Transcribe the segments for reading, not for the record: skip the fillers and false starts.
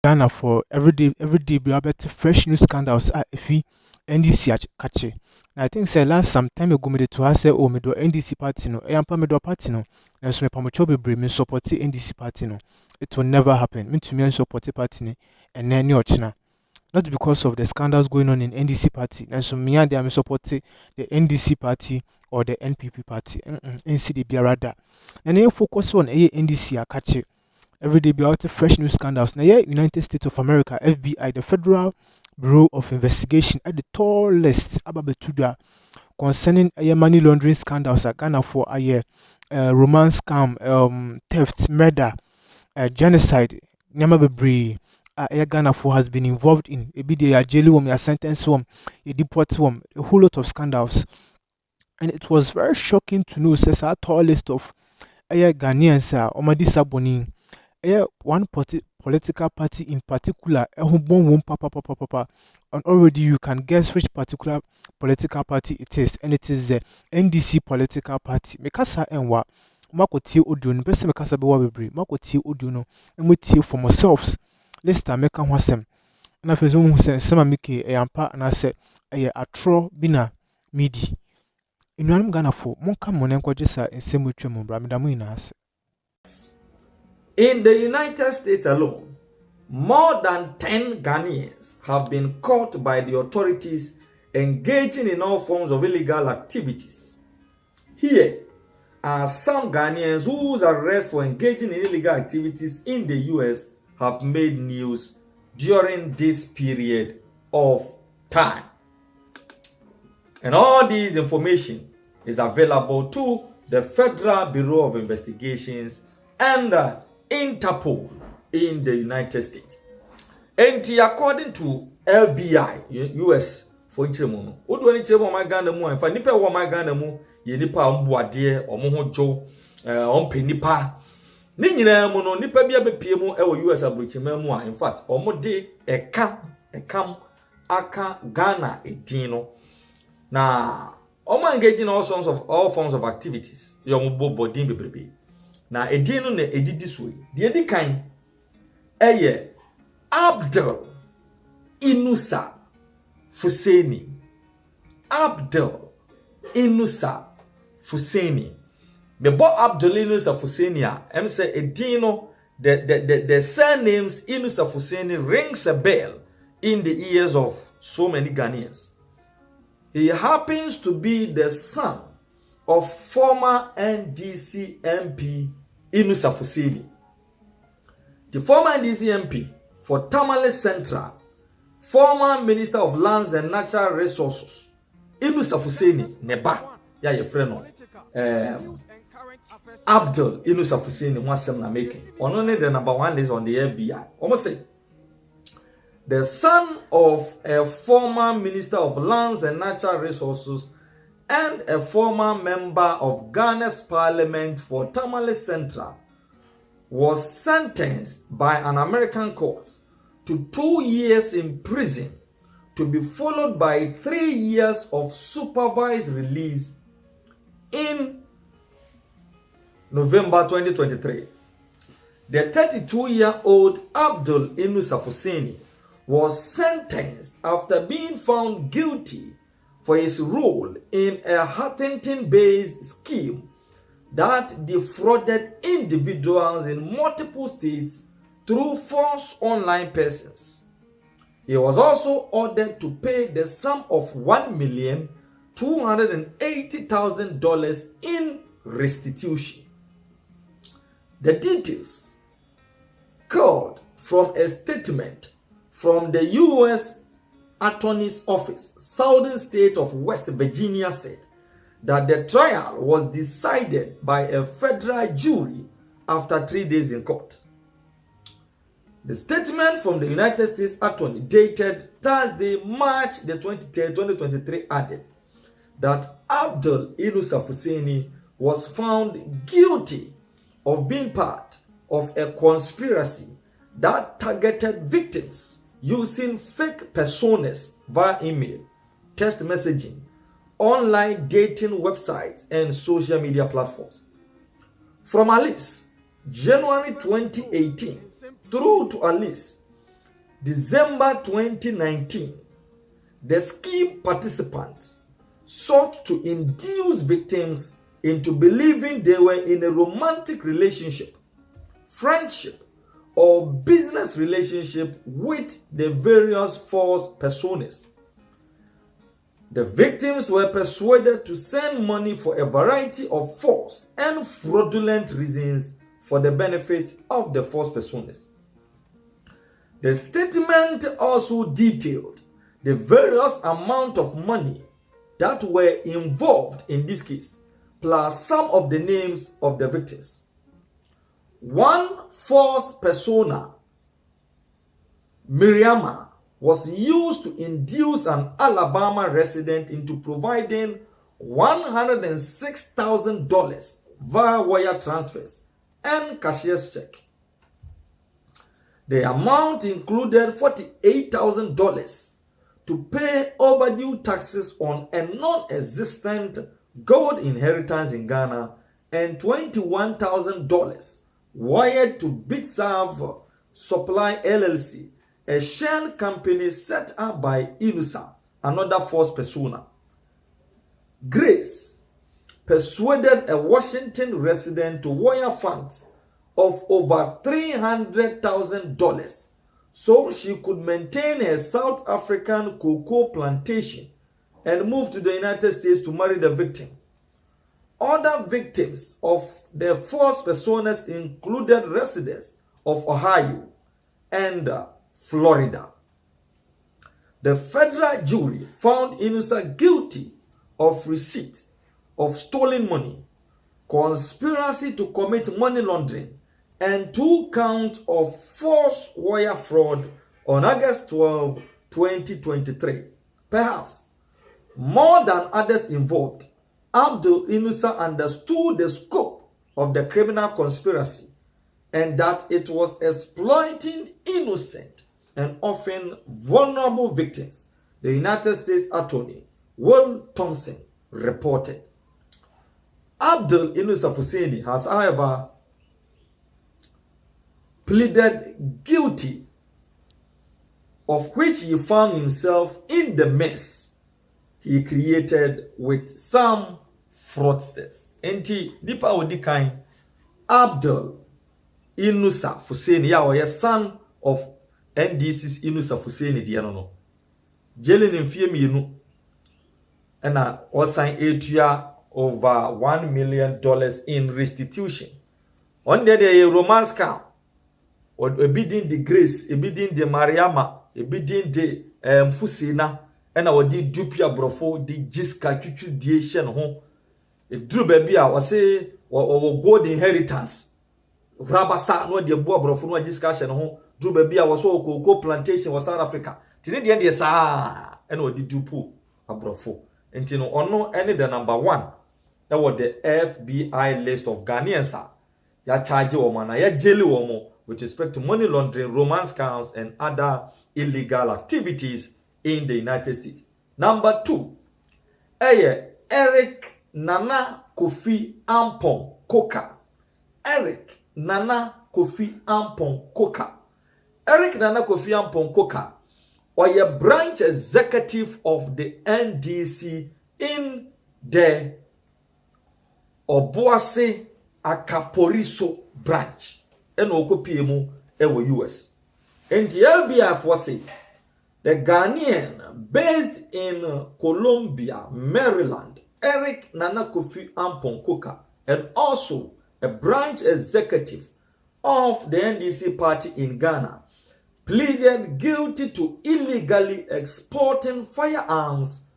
Ghana for every day we have fresh news scandals if we NDC catch it. I think say last some time ago me to have say oh me do NDC party no e me do party no na so me pamocho bebre me support NDC party no. It will never happen. Me to me support party ni and then ochina. Not because of the scandals going on in NDC party. And so me and them support the NDC party or the NPP party. NCD biarada. And then focus on NDC a catch it. Every day be out fresh news scandals. Now, United States of America, FBI, the Federal Bureau of Investigation, at the tallest ababetuda concerning money laundering scandals at Ghana for a year, romance scam, theft, murder, genocide, Nyamabebre, Ghana for has been involved in. A bit they are jail a sentence a deport a whole lot of scandals. And it was very shocking to know, says our tallest of Ghanaians, Omadi Saboni. One political party in particular, and already you can guess which particular political party it is, and it is the NDC political party. Mekasa enwa, makoti audio, best mekasa be wabebre, makoti audio no, and we tie for ourselves. Let's start making wasem. And I feel who say some miki ampa and I say atro bina midi. In one Ghana for monka monenko jesa in same with Bramadamu in us. In the United States alone, more than 10 Ghanaians have been caught by the authorities engaging in all forms of illegal activities. Here are some Ghanaians whose arrests for engaging in illegal activities in the US have made news during this period of time. And all this information is available to the Federal Bureau of Investigations and Interpol in the United States. And according to FBI, US, for Ichemo, Odo any chemo my Ghana mu, and for Nipa wa my Ghana mu, ye Nipa Mbuade, or Mohojo, Nipa. Nina mono Nipa Bia Bepiemo, US Abrichimemo, in fact, Omode, a aka Ghana, a dino. Now, engaging in all forms of activities, young Bodin baby. Na edin no na edidi so yi de edi kan eye Abdul Inusa Fuseni. The boy Abdul Inusa Fuseni em say edin no the surnames Inusa Fuseni rings a bell in the ears of so many Ghanaians. He happens to be the son of former NDC MP Inusa Fuseni. The former NDC MP for Tamale Central, former Minister of Lands and Natural Resources, Inusa Fuseni, Neba, ya your friend Abdul Inusa Fuseni, wasem na making. Only the number one is on the FBI. Almost say the son of a former Minister of Lands and Natural Resources and a former member of Ghana's parliament for Tamale Central was sentenced by an American court to 2 years in prison to be followed by 3 years of supervised release in November 2023. The 32-year-old Abdul Inusa Fuseni was sentenced after being found guilty for his role in a Huntington-based scheme that defrauded individuals in multiple states through false online persons. He was also ordered to pay the sum of $1,280,000 in restitution. The details called from a statement from the U.S. Attorney's Office, Southern State of West Virginia, said that the trial was decided by a federal jury after 3 days in court. The statement from the United States Attorney dated Thursday, March the 23rd, 2023 added that Abdul Inusa Fuseni was found guilty of being part of a conspiracy that targeted victims using fake personas via email, text messaging, online dating websites, and social media platforms. From at least January 2018 through to at least December 2019, the scheme participants sought to induce victims into believing they were in a romantic relationship, friendship, or business relationship with the various false personas. The victims were persuaded to send money for a variety of false and fraudulent reasons for the benefit of the false personas. The statement also detailed the various amount of money that were involved in this case, plus some of the names of the victims. One false persona, Miriama, was used to induce an Alabama resident into providing $106,000 via wire transfers and cashier's check. The amount included $48,000 to pay overdue taxes on a non-existent gold inheritance in Ghana and $21,000 wired to Bitserve Supply LLC, a shell company set up by Inusa, another false persona. Grace persuaded a Washington resident to wire funds of over $300,000 so she could maintain her South African cocoa plantation and move to the United States to marry the victim. Other victims of the false personas included residents of Ohio and Florida. The federal jury found Inusa guilty of receipt of stolen money, conspiracy to commit money laundering, and 2 counts of false wire fraud on August 12, 2023. Perhaps more than others involved, Abdul Inusa understood the scope of the criminal conspiracy and that it was exploiting innocent and often vulnerable victims, the United States Attorney Will Thompson reported. Abdul Inusa Fuseni has, however, pleaded guilty, of which he found himself in the mess he created with some fraudsters. Enti dipa odikan Abdul Inusa Fuseni ya oye son of NDC's Inusa Fuseni di no. Jeli ni mfie mienu ena osan etua over $1 million in restitution. On the romance scam, or bidding the Grace, a bidding the Mariama, a bidding the Fusina, and our di dupia brofo, the Jiska chuchu diation home. A drew baby, I was say, or gold inheritance. Rabasa, no, the boa brofo, no discussion home. Drew baby, I was so cocoa plantation was South Africa. Till the end, yes, and what did you pull a brofo? And you know, ono any the number 1. That was the FBI list of Ghanaians. Ya charge woman, ya jail woman with respect to money laundering, romance scams, and other illegal activities in the United States. Number 2, Eric Nana Kofi Ampon Koka. Eric Nana Kofi Ampon Koka. Eric Nana Kofi Ampon Koka, or a branch executive of the NDC in the Obuase Akaporiso branch and Okopimo ewo US. And the LBI say the Ghanaian based in Columbia, Maryland, Eric Nana Kofi Ampon Koka, and also a branch executive of the NDC party in Ghana, pleaded guilty to illegally exporting firearms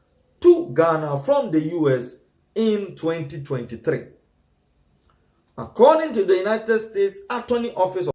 to Ghana from the US in 2023. According to the United States Attorney Office